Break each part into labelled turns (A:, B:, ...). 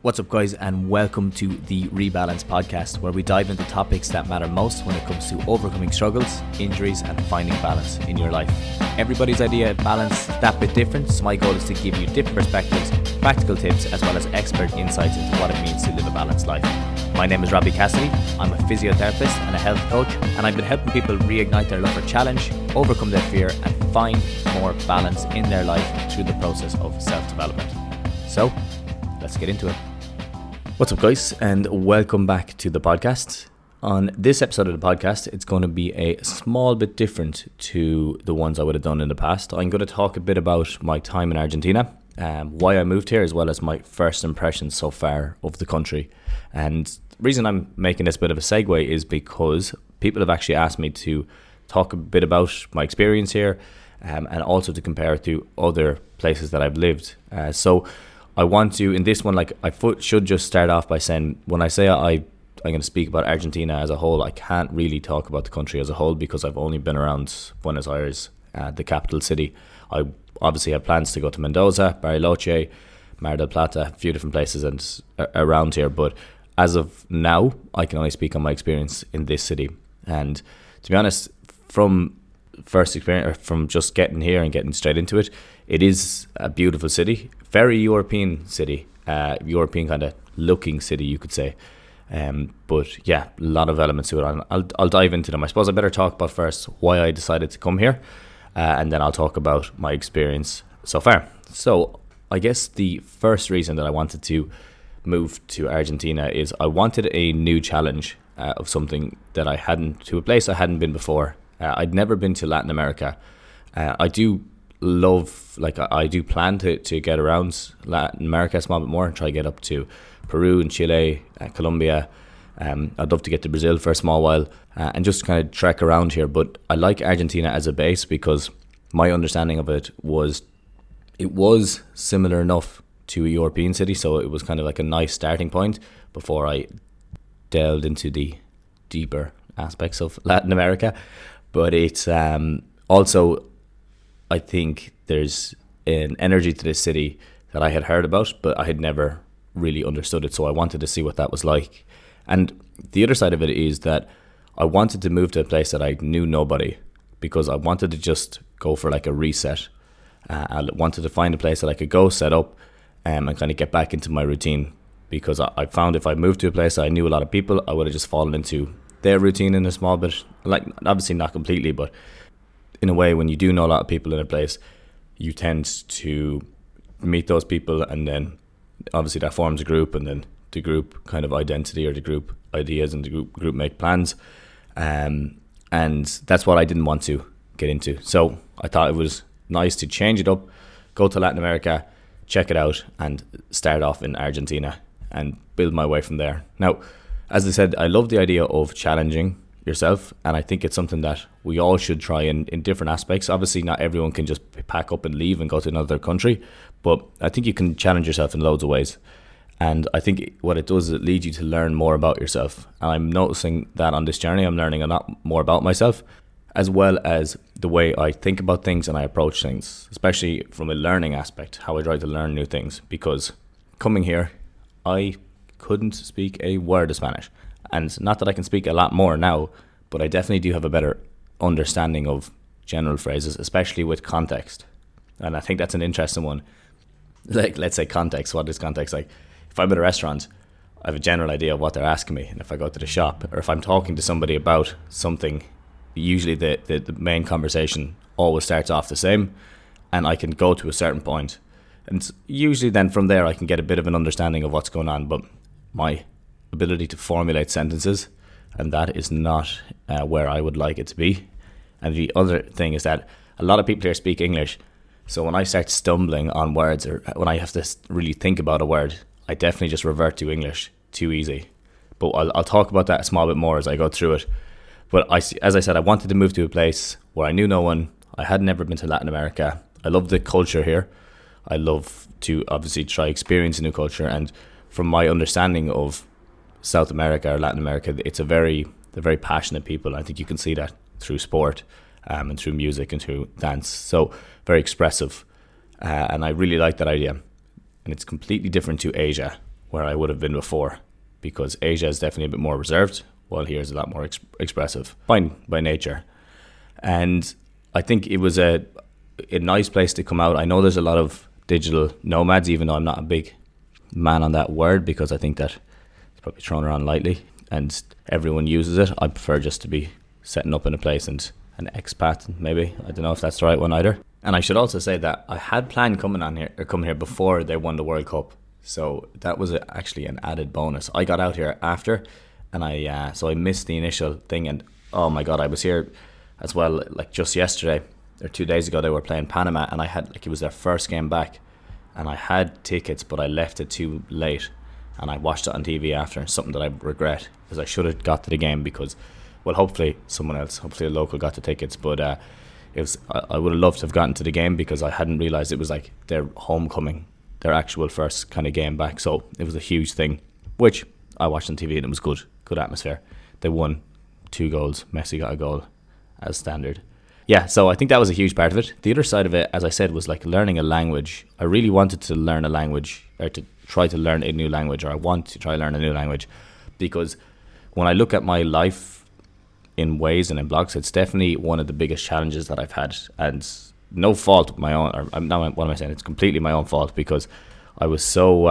A: What's up, guys, and welcome to the Rebalance podcast, where we dive into topics that matter most when it comes to overcoming struggles, injuries, and finding balance in your life. Everybody's idea of balance is that bit different, so my goal is to give you different perspectives, practical tips, as well as expert insights into what it means to live a balanced life. My name is Robbie Cassidy. I'm a physiotherapist and a health coach, and I've been helping people reignite their love for challenge, overcome their fear, and find more balance in their life through the process of self-development. So, let's get into it. What's up, guys, and welcome back to the podcast. On this episode of the podcast, it's going to be a small bit different to the ones I would have done in the past. I'm going to talk a bit about my time in Argentina, why I moved here, as well as my first impressions so far of the country. And the reason I'm making this bit of a segue is because people have actually asked me to talk a bit about my experience here, and also to compare it to other places that I've lived. So I want to, in this one, should just start off by saying, when I say I'm going to speak about Argentina as a whole, I can't really talk about the country as a whole because I've only been around Buenos Aires, the capital city. I obviously have plans to go to Mendoza, Bariloche, Mar del Plata, a few different places and around here. But as of now, I can only speak on my experience in this city. And to be honest, from first experience, or from just getting here and getting straight into it, it is a beautiful city, very European city, European kind of looking city, you could say. But yeah, a lot of elements to it. I'll dive into them. I suppose I better talk about first why I decided to come here, and then I'll talk about my experience so far. So I guess the first reason that I wanted to move to Argentina is I wanted a new challenge of something that to a place I hadn't been before. I'd never been to Latin America. I do plan to get around Latin America a small bit more and try to get up to Peru and Chile, Colombia. I'd love to get to Brazil for a small while and just kind of trek around here. But I like Argentina as a base because my understanding of it was similar enough to a European city. So it was kind of like a nice starting point before I delved into the deeper aspects of Latin America. But it's also, I think there's an energy to this city that I had heard about, but I had never really understood it. So I wanted to see what that was like. And the other side of it is that I wanted to move to a place that I knew nobody, because I wanted to just go for like a reset. I wanted to find a place that I could go, set up, and kind of get back into my routine. Because I found if I moved to a place I knew a lot of people, I would have just fallen into their routine in a small bit. Like, obviously not completely, but in a way, when you do know a lot of people in a place, you tend to meet those people, and then obviously that forms a group, and then the group kind of identity, or the group ideas, and the group make plans, and that's what I didn't want to get into. So I thought it was nice to change it up, go to Latin America, check it out, and start off in Argentina and build my way from there. Now, as I said, I love the idea of challenging yourself, and I think it's something that we all should try in different aspects. Obviously, not everyone can just pack up and leave and go to another country, but I think you can challenge yourself in loads of ways. And I think what it does is it leads you to learn more about yourself. And I'm noticing that on this journey, I'm learning a lot more about myself, as well as the way I think about things and I approach things, especially from a learning aspect, how I try to learn new things. Because coming here, I couldn't speak a word of Spanish. And not that I can speak a lot more now, but I definitely do have a better understanding of general phrases, especially with context. And I think that's an interesting one. Like, let's say context. What is context? Like, if I'm at a restaurant, I have a general idea of what they're asking me. And if I go to the shop, or if I'm talking to somebody about something, usually the main conversation always starts off the same, and I can go to a certain point. And usually then from there I can get a bit of an understanding of what's going on. But my ability to formulate sentences, and that is not where I would like it to be. And the other thing is that a lot of people here speak English, so when I start stumbling on words, or when I have to really think about a word, I definitely just revert to English too easy. But I'll talk about that a small bit more as I go through it. But as I said, I wanted to move to a place where I knew no one. I had never been to Latin America. I love the culture here. I love to obviously try experience a new culture, and from my understanding of South America or Latin America, they're very passionate people. I think you can see that through sport, and through music and through dance. So very expressive, and I really like that idea. And it's completely different to Asia, where I would have been before, because Asia is definitely a bit more reserved, while here is a lot more expressive, fine by nature. And I think it was a nice place to come out. I know there's a lot of digital nomads, even though I'm not a big man on that word, because I think that it's probably thrown around lightly and everyone uses it. I prefer just to be setting up in a place and an expat, maybe. I don't know if that's the right one either. And I should also say that I had planned coming here before they won the World Cup. So that was actually an added bonus. I got out here after, and I missed the initial thing. And oh my God, I was here as well, like just yesterday or 2 days ago. They were playing Panama, and I had, like, it was their first game back, and I had tickets, but I left it too late, and I watched it on TV after. Something that I regret, because I should have got to the game, because, well, hopefully a local got the tickets, but I would have loved to have gotten to the game, because I hadn't realised it was like their homecoming, their actual first kind of game back. So it was a huge thing, which I watched on TV, and it was good atmosphere. They won 2 goals. Messi got a goal as standard. Yeah, so I think that was a huge part of it. The other side of it, as I said, was like learning a language. I really wanted to learn a language, or to try to learn a new language, or I want to try to learn a new language, because when I look at my life in ways and in blogs, it's definitely one of the biggest challenges that I've had, and no fault of my own. Or what am I saying? It's completely my own fault, because I was so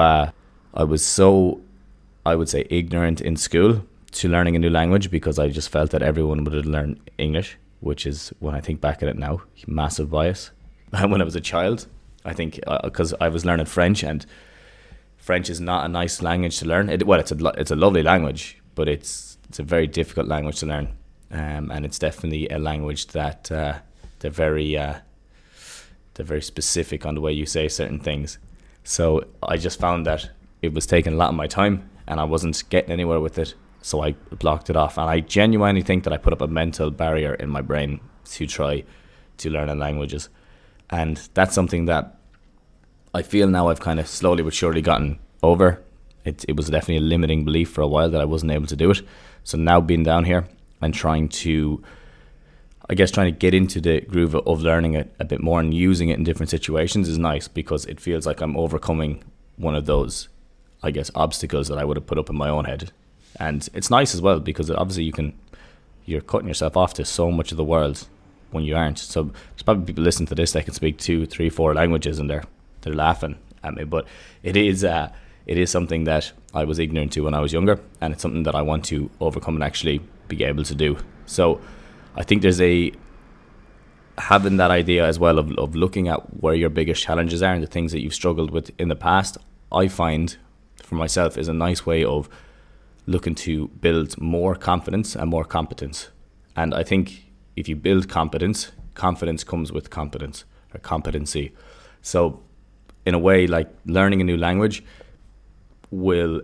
A: I would say ignorant in school to learning a new language, because I just felt that everyone would have learned English, which is, when I think back at it now, massive bias. When I was a child, I think because I was learning French, and French is not a nice language to learn. It's a lovely language, but it's a very difficult language to learn, and it's definitely a language that they're very specific on the way you say certain things. So I just found that it was taking a lot of my time, and I wasn't getting anywhere with it. So I blocked it off, and I genuinely think that I put up a mental barrier in my brain to try to learn languages. And that's something that I feel now I've kind of slowly but surely gotten over. It was definitely a limiting belief for a while that I wasn't able to do it. So now being down here and trying to get into the groove of learning it a bit more and using it in different situations is nice, because it feels like I'm overcoming one of those, I guess, obstacles that I would have put up in my own head. And it's nice as well, because obviously you're cutting yourself off to so much of the world when you aren't. So there's probably people listening to this that can speak 2, 3, 4 languages, and they're laughing at me. But it is something that I was ignorant to when I was younger, and it's something that I want to overcome and actually be able to do. So I think there's having that idea as well of looking at where your biggest challenges are and the things that you've struggled with in the past, I find for myself is a nice way of looking to build more confidence and more competence. And I think if you build confidence comes with competence or competency. So in a way, like, learning a new language will,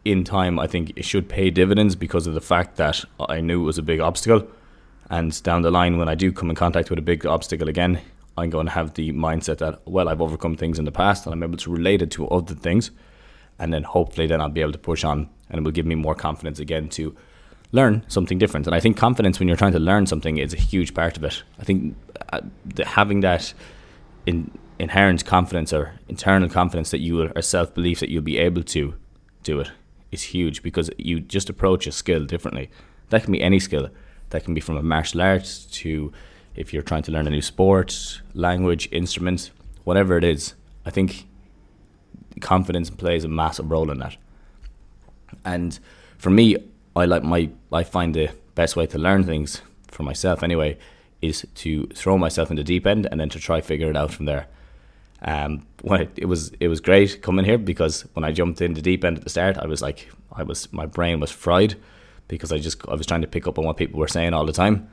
A: in time, I think it should pay dividends, because of the fact that I knew it was a big obstacle. And down the line, when I do come in contact with a big obstacle again, I'm going to have the mindset that, well, I've overcome things in the past and I'm able to relate it to other things. And then hopefully then I'll be able to push on, and it will give me more confidence again to learn something different. And I think confidence, when you're trying to learn something, is a huge part of it. I think having that inherent confidence or internal confidence that you will, or self-belief that you'll be able to do it, is huge, because you just approach a skill differently. That can be any skill. That can be from a martial arts to if you're trying to learn a new sport, language, instrument, whatever it is. I think confidence plays a massive role in that. And for me, I find the best way to learn things, for myself anyway, is to throw myself in the deep end and then to try figure it out from there. It was great coming here, because when I jumped in the deep end at the start, my brain was fried, because I was trying to pick up on what people were saying all the time.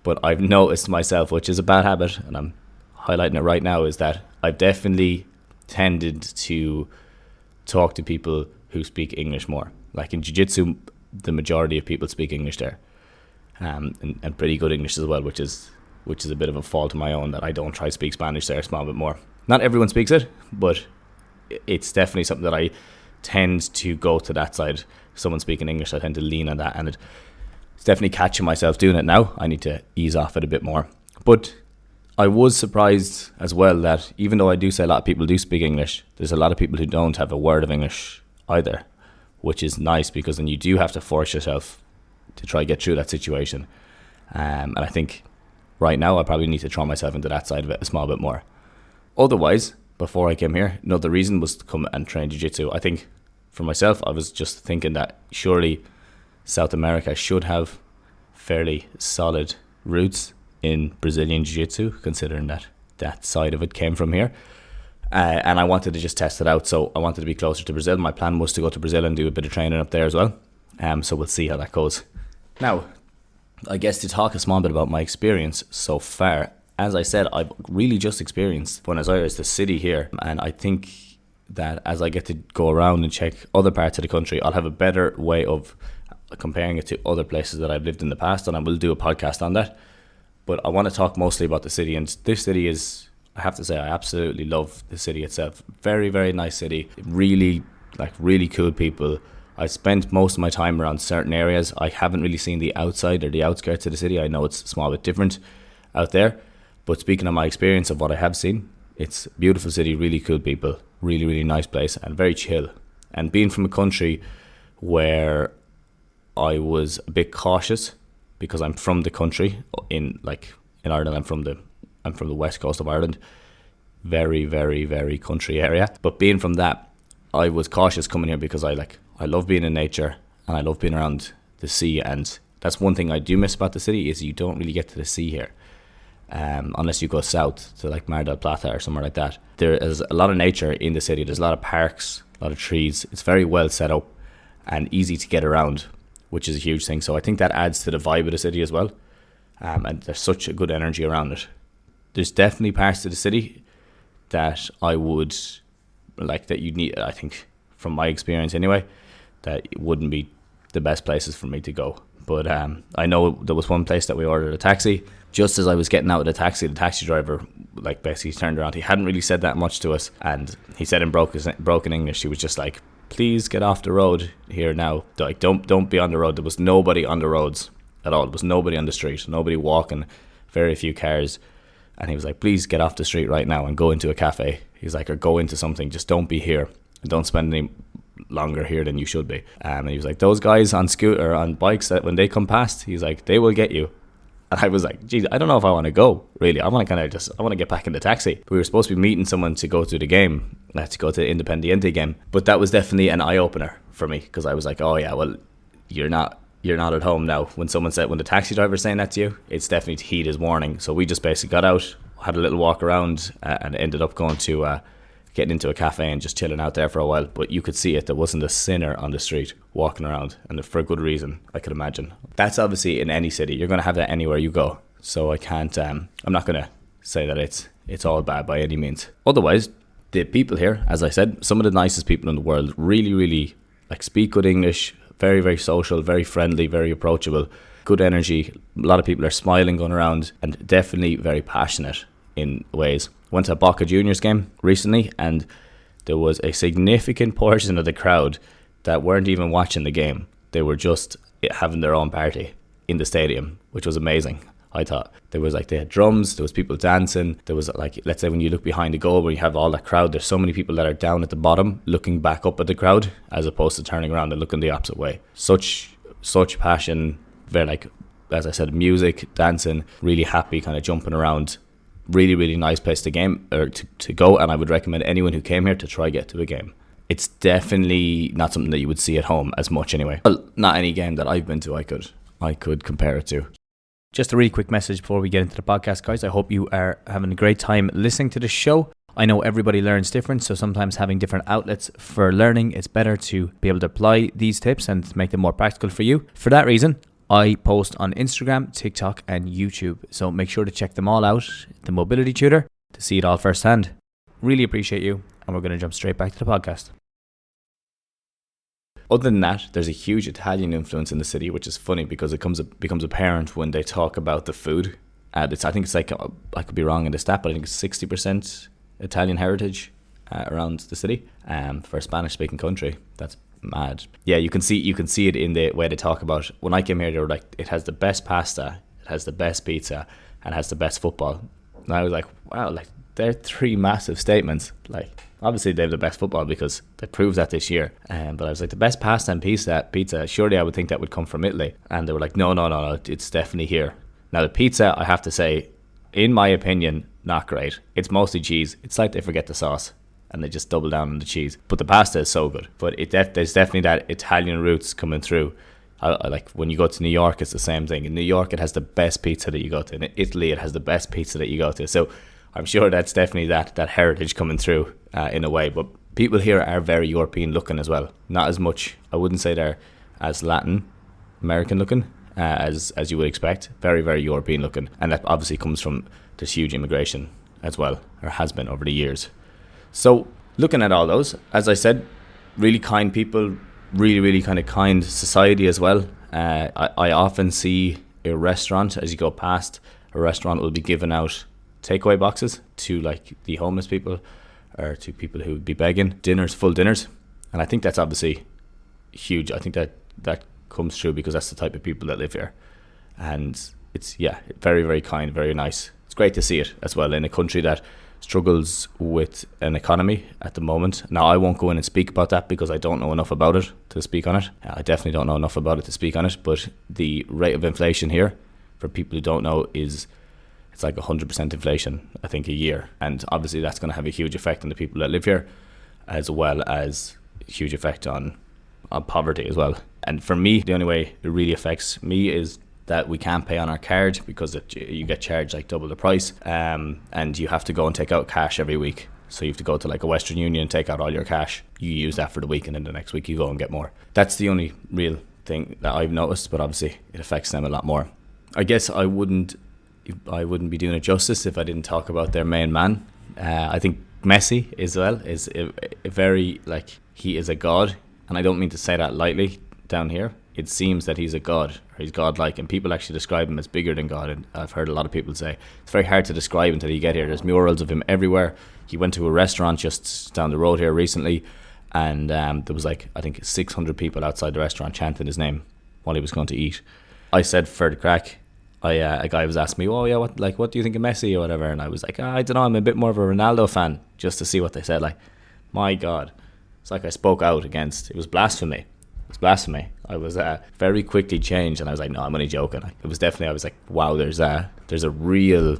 A: But I've noticed myself, which is a bad habit, and I'm highlighting it right now, is that I've definitely tended to talk to people who speak English more. Like in Jiu-jitsu, the majority of people speak English there, and pretty good English as well, which is a bit of a fault of my own, that I don't try to speak Spanish there a small bit more. Not everyone speaks it, but it's definitely something that I tend to go to that side. Someone speaking English, I tend to lean on that, and it's definitely catching myself doing it now. I need to ease off it a bit more. But I was surprised as well that even though I do say a lot of people do speak English, there's a lot of people who don't have a word of English either, which is nice because then you do have to force yourself to try get through that situation. And I think right now I probably need to throw myself into that side of it a small bit more. Otherwise, before I came here, another reason was to come and train jiu-jitsu. I think for myself, I was just thinking that surely South America should have fairly solid roots in Brazilian jiu-jitsu, considering that that side of it came from here. And I wanted to just test it out, so I wanted to be closer to Brazil. My plan was to go to Brazil and do a bit of training up there as well. So we'll see how that goes. Now, I guess to talk a small bit about my experience so far, as I said, I've really just experienced Buenos Aires, the city here, and I think that as I get to go around and check other parts of the country, I'll have a better way of comparing it to other places that I've lived in the past, and I will do a podcast on that. But I want to talk mostly about the city, and this city is, I have to say, I absolutely love the city itself. Very, very nice city. Really cool people. I spent most of my time around certain areas. I haven't really seen the outside or the outskirts of the city. I know it's a small bit different out there. But speaking of my experience of what I have seen, it's a beautiful city, really cool people, really, really nice place, and very chill. And being from a country where I was a bit cautious because I'm from the country in Ireland. I'm from the west coast of Ireland, very, very, very country area. But being from that, I was cautious coming here because I love being in nature and I love being around the sea. And that's one thing I do miss about the city is you don't really get to the sea here. Unless you go south to like Mar del Plata or somewhere like that. There is a lot of nature in the city. There's a lot of parks, a lot of trees. It's very well set up and easy to get around, which is a huge thing. So I think that adds to the vibe of the city as well. And there's such a good energy around it. There's definitely parts of the city that I would like that you need, I think from my experience anyway, that it wouldn't be the best places for me to go. But I know there was one place that we ordered a taxi. Just as I was getting out of the taxi driver like basically turned around. He hadn't really said that much to us, and he said in broken English, he was just like, "Please get off the road here now. Like, don't be on the road." There was nobody on the roads at all. There was nobody on the street, nobody walking, very few cars. And he was like, "Please get off the street right now and go into a cafe." He's like, "Or go into something. Just don't be here and don't spend any longer here than you should be." And he was like, "Those guys on scooter on bikes that when they come past, he's like, they will get you." And I was like, geez, I don't know if I want to go, really. I want to get back in the taxi. We were supposed to be meeting someone to go to the game, to go to the Independiente game. But that was definitely an eye-opener for me, because I was like, oh yeah, well, you're not at home now. When the taxi driver's saying that to you, it's definitely to heed his warning. So we just basically got out, had a little walk around, and ended up going to getting into a cafe and just chilling out there for a while. But you could see it, there wasn't a sinner on the street walking around, and for a good reason, I could imagine. That's obviously in any city. You're going to have that anywhere you go. So I can't, I'm not going to say that it's all bad by any means. Otherwise, the people here, as I said, some of the nicest people in the world, really, really speak good English, very, very social, very friendly, very approachable, good energy. A lot of people are smiling going around, and definitely very passionate in ways. Went to a Boca Juniors game recently, and there was a significant portion of the crowd that weren't even watching the game. They were just having their own party in the stadium, which was amazing. I thought there was they had drums, there was people dancing, there was let's say when you look behind the goal where you have all that crowd, there's so many people that are down at the bottom looking back up at the crowd as opposed to turning around and looking the opposite way. Such passion, very as I said, music, dancing, really happy, kind of jumping around. Really, really nice place to go, and I would recommend anyone who came here to try get to a game. It's definitely not something that you would see at home as much anyway. Well, not any game that I've been to I could compare it to. Just a really quick message before we get into the podcast, guys. I hope you are having a great time listening to the show. I know everybody learns different, so sometimes having different outlets for learning, it's better to be able to apply these tips and make them more practical for you. For that reason, I post on Instagram, TikTok, and YouTube, so make sure to check them all out, the Mobility Tutor, to see it all firsthand. Really appreciate you, and we're going to jump straight back to the podcast. Other than that, there's a huge Italian influence in the city, which is funny because it becomes apparent when they talk about the food. I think it's I could be wrong in the stat, but I think it's 60% Italian heritage around the city for a Spanish-speaking country. That's mad. Yeah, you can see it in the way they talk about. When I came here, they were like, it has the best pasta, it has the best pizza, and it has the best football. And I was like, wow, they're three massive statements. Obviously, they have the best football because they proved that this year. But I was like, the best pasta and pizza, surely I would think that would come from Italy. And they were like, no, it's definitely here. Now, the pizza, I have to say, in my opinion, not great. It's mostly cheese. It's like they forget the sauce and they just double down on the cheese. But the pasta is so good. But there's definitely that Italian roots coming through. I like when you go to New York, it's the same thing. In New York, it has the best pizza that you go to. In Italy, it has the best pizza that you go to. So I'm sure that's definitely that heritage coming through in a way. But people here are very European looking as well. Not as much, I wouldn't say they're as Latin American looking as you would expect. Very, very European looking. And that obviously comes from this huge immigration as well, or has been over the years. So looking at all those, as I said, really kind people, really, really kind of kind society as well. I often see a restaurant, as you go past, a restaurant will be giving out takeaway boxes to like the homeless people or to people who would be begging, full dinners. And I think that's obviously huge. I think that comes true because that's the type of people that live here. And it's, very, very kind, very nice. It's great to see it as well in a country that struggles with an economy at the moment. Now, I won't go in and speak about that because I don't know enough about it to speak on it. I definitely don't know enough about it to speak on it, but the rate of inflation here, for people who don't know, it's like 100% inflation, I think, a year. And obviously that's going to have a huge effect on the people that live here, as well as a huge effect on poverty as well. And for me, the only way it really affects me is that we can't pay on our card because you get charged like double the price, and you have to go and take out cash every week. So you have to go to like a Western Union and take out all your cash. You use that for the week, and then the next week you go and get more. That's the only real thing that I've noticed, but obviously it affects them a lot more. I guess I wouldn't be doing it justice if I didn't talk about their main man. I think Messi as well is a very, like, he is a god, and I don't mean to say that lightly down here. It seems that he's a god, or he's godlike, and people actually describe him as bigger than God. And I've heard a lot of people say it's very hard to describe until you get here. There's murals of him everywhere. He went to a restaurant just down the road here recently, and there was like, I think 600 people outside the restaurant chanting his name while he was going to eat. I said for the crack, a guy was asking me, oh yeah, what do you think of Messi or whatever? And I was like, I don't know, I'm a bit more of a Ronaldo fan, just to see what they said. Like, my God, it's like I spoke out against, it was blasphemy. I was very quickly changed, and I was like, no, I'm only joking. It was definitely, I was like, wow, there's a real,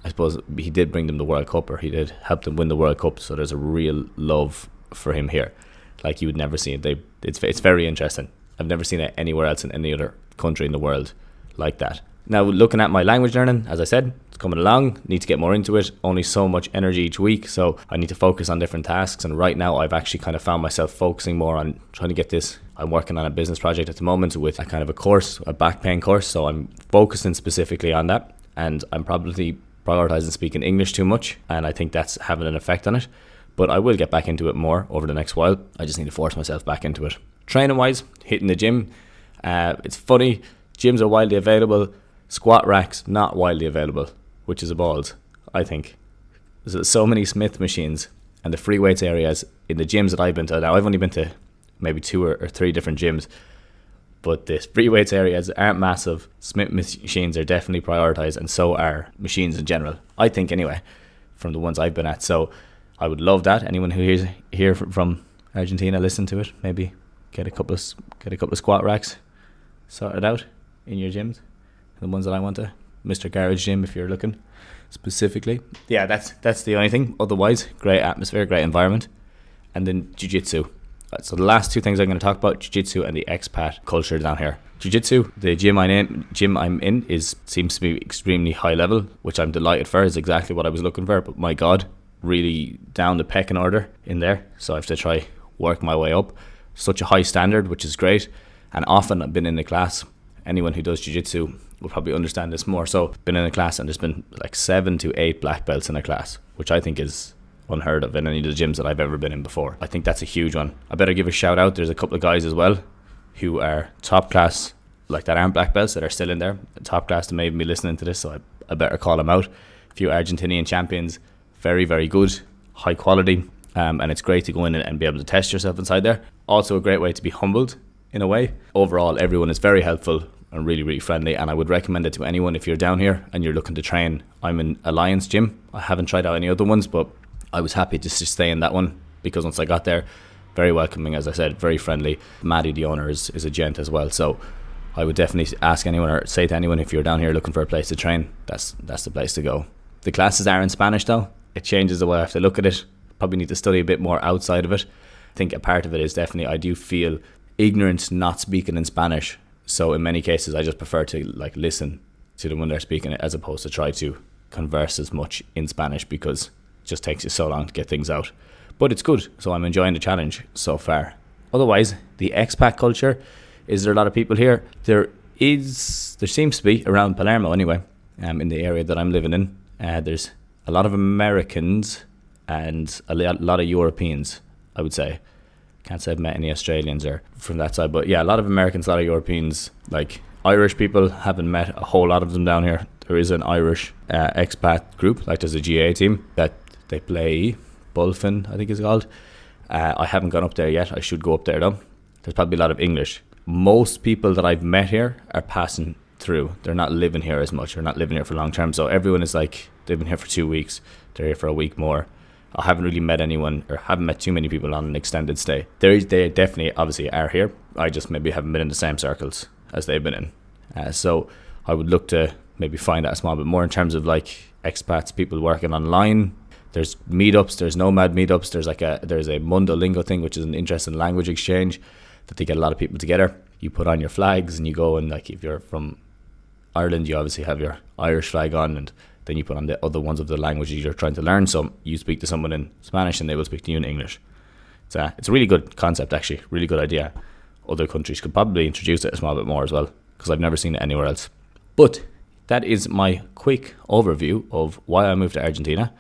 A: I suppose he did bring them the World Cup, or he did help them win the World Cup, so there's a real love for him here, like you would never see it. It's very interesting. I've never seen it anywhere else in any other country in the world like that. Now, looking at my language learning, as I said, it's coming along. Need to get more into it. Only so much energy each week, so I need to focus on different tasks. And right now, I've actually kind of found myself focusing more on trying to get this. I'm working on a business project at the moment with a kind of a course, a back pain course. So I'm focusing specifically on that, and I'm probably prioritizing speaking English too much, and I think that's having an effect on it. But I will get back into it more over the next while. I just need to force myself back into it. Training wise, hitting the gym. It's funny. Gyms are widely available. Squat racks, not widely available, which is a balls, I think. There's so many Smith machines, and the free weights areas in the gyms that I've been to. Now, I've only been to maybe 2 or 3 different gyms, but the free weights areas aren't massive. Smith machines are definitely prioritized, and so are machines in general, I think anyway, from the ones I've been at. So I would love that. Anyone who hears here from Argentina, listen to it. Maybe get a couple of squat racks sorted out in your gyms. The ones that I want to, Mr. Garage Gym, if you're looking specifically. Yeah, that's the only thing. Otherwise, great atmosphere, great environment. And then Jiu-jitsu. So the last 2 things I'm going to talk about, Jiu-jitsu and the expat culture down here. Jiu-jitsu, the gym I'm in seems to be extremely high level, which I'm delighted for. Is exactly what I was looking for. But my God, really down the pecking order in there. So I have to try work my way up. Such a high standard, which is great. And often I've been in the class. Anyone who does jiu-jitsu will probably understand this more. So been in a class, and there's been like 7 to 8 black belts in a class, which I think is unheard of in any of the gyms that I've ever been in before. I think that's a huge one. I better give a shout out. There's a couple of guys as well who are top class, like that aren't black belts, that are still in there. Top class that may even be listening to this, so I better call them out. A few Argentinian champions, very, very good, high quality, and it's great to go in and be able to test yourself inside there. Also a great way to be humbled in a way. Overall, everyone is very helpful and really, really friendly, and I would recommend it to anyone if you're down here and you're looking to train. I'm in Alliance Gym. I haven't tried out any other ones, but I was happy to just stay in that one because once I got there, very welcoming, as I said, very friendly. Maddie, the owner, is a gent as well. So I would definitely ask anyone or say to anyone, if you're down here looking for a place to train, that's the place to go. The classes are in Spanish though. It changes the way I have to look at it. Probably need to study a bit more outside of it. I think a part of it is definitely I do feel ignorant not speaking in Spanish. So in many cases I just prefer to like listen to them when they're speaking it as opposed to try to converse as much in Spanish because it just takes you so long to get things out. But it's good, so I'm enjoying the challenge so far. Otherwise, the expat culture, is there a lot of people here? There seems to be around Palermo anyway, in the area that I'm living in. There's a lot of Americans and a lot of Europeans, I would say. Can't say I've met any Australians or from that side, but yeah, a lot of Americans, a lot of Europeans. Like Irish people, haven't met a whole lot of them down here. There is an Irish expat group, like there's a GA team that they play Bulfin, I think it's called. I haven't gone up there yet. I should go up there though. There's probably a lot of English. Most people that I've met here are passing through. They're not living here as much. They're not living here for long term. So everyone is like, they've been here for 2 weeks. They're here for a week more. I haven't really met anyone or haven't met too many people on an extended stay. They definitely obviously are here. I just maybe haven't been in the same circles as they've been in. So I would look to maybe find out a small bit more in terms of like expats, people working online. There's meetups, there's nomad meetups, there's a Mundo Lingo thing, which is an interesting language exchange that they get a lot of people together. You put on your flags and you go, and like if you're from Ireland, you obviously have your Irish flag on, and then you put on the other ones of the languages you're trying to learn. So you speak to someone in Spanish and they will speak to you in English. It's a really good concept actually, really good idea. Other countries could probably introduce it a small bit more as well, because I've never seen it anywhere else. But that is my quick overview of why I moved to Argentina.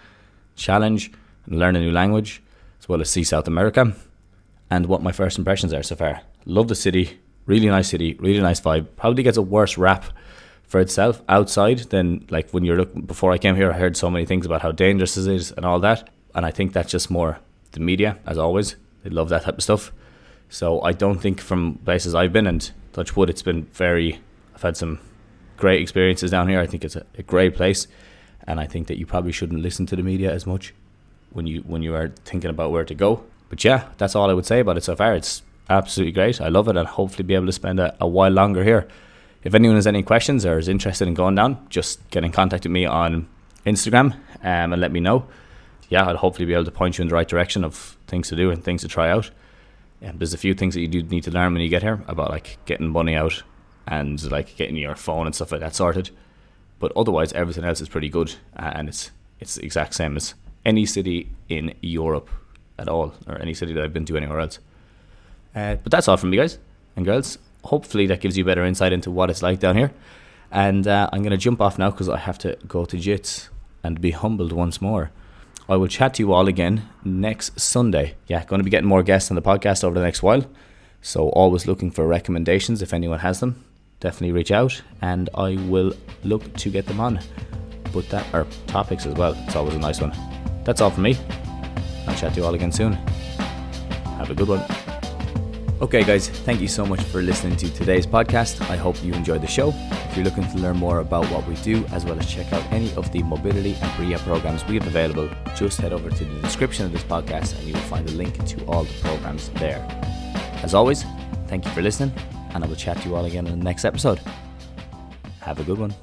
A: Challenge and learn a new language, as well as see South America, and what my first impressions are so far. Love the city, really nice vibe. Probably gets a worse rap for itself outside than like when you're looking. Before I came here, I heard so many things about how dangerous it is and all that, and I think that's just more the media, as always. They love that type of stuff. So I don't think from places I've been, and touch wood, I've had some great experiences down here. I think it's a great place. And I think that you probably shouldn't listen to the media as much when you are thinking about where to go. But yeah, that's all I would say about it so far. It's absolutely great. I love it, and hopefully be able to spend a while longer here. If anyone has any questions or is interested in going down, just get in contact with me on Instagram and let me know. Yeah, I'll hopefully be able to point you in the right direction of things to do and things to try out. There's a few things that you do need to learn when you get here about like getting money out and like getting your phone and stuff like that sorted. But otherwise, everything else is pretty good, and it's the exact same as any city in Europe at all, or any city that I've been to anywhere else. But that's all from me, guys and girls. Hopefully that gives you better insight into what it's like down here. And I'm going to jump off now because I have to go to Jits and be humbled once more. I will chat to you all again next Sunday. Yeah, going to be getting more guests on the podcast over the next while. So always looking for recommendations if anyone has them. Definitely reach out and I will look to get them on. But that are topics as well. It's always a nice one. That's all from me. I'll chat to you all again soon. Have a good one. Okay guys, thank you so much for listening to today's podcast. I hope you enjoyed the show. If you're looking to learn more about what we do, as well as check out any of the mobility and rehab programs we have available, just head over to the description of this podcast and you will find a link to all the programs there. As always, thank you for listening, and I will chat to you all again in the next episode. Have a good one.